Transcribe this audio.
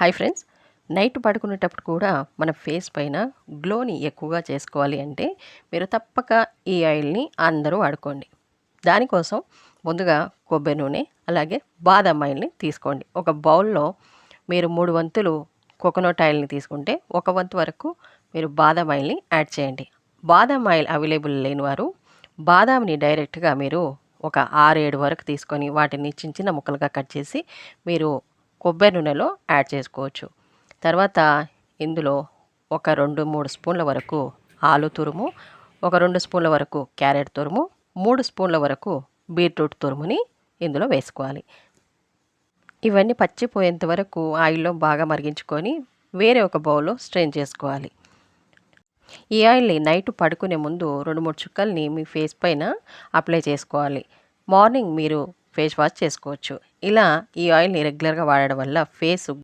Hi friends, night పడుకునేటప్పుడు కూడా మన ఫేస్ పైన గ్లోని ఎక్కువగా చేసుకోవాలి అంటే మీరు తప్పక ఈ ఆయిల్ని అందరూ వాడుకోండి. దానికోసం ముందుగా కొబ్బరి నూనె అలాగే బాదం ఆయిల్ని తీసుకోండి. ఒక బౌల్లో మీరు 3 వంతులు కోకోనట్ ఆయిల్ని తీసుకుంటే 1 వంతు వరకు మీరు బాదం ఆయిల్ని యాడ్ చేయండి. బాదం ఆయిల్ అవైలబుల్ లేని వారు బాదాంని డైరెక్ట్గా మీరు ఒక 6-7 వరకు తీసుకొని వాటిని చిన్న చిన్న ముక్కలుగా కట్ చేసి మీరు కొబ్బరి నూనెలో యాడ్ చేసుకోవచ్చు. తర్వాత ఇందులో ఒక 2-3 స్పూన్ల వరకు ఆలు తురుము, ఒక 2 స్పూన్ల వరకు క్యారెట్ తురుము, 3 స్పూన్ల వరకు బీట్రూట్ తురుముని ఇందులో వేసుకోవాలి. ఇవన్నీ పచ్చిపోయేంత వరకు ఆయిల్లో బాగా మరిగించుకొని వేరే ఒక బౌల్లో స్ట్రెయిన్ చేసుకోవాలి. ఈ ఆయిల్ని నైట్ పడుకునే ముందు 2-3 చుక్కల్ని మీ ఫేస్ పైన అప్లై చేసుకోవాలి. మార్నింగ్ మీరు ఫేస్ వాష్ చేసుకోవచ్చు. ఇలా ఈ ఆయిల్ని రెగ్యులర్గా వాడడం వల్ల ఫేస్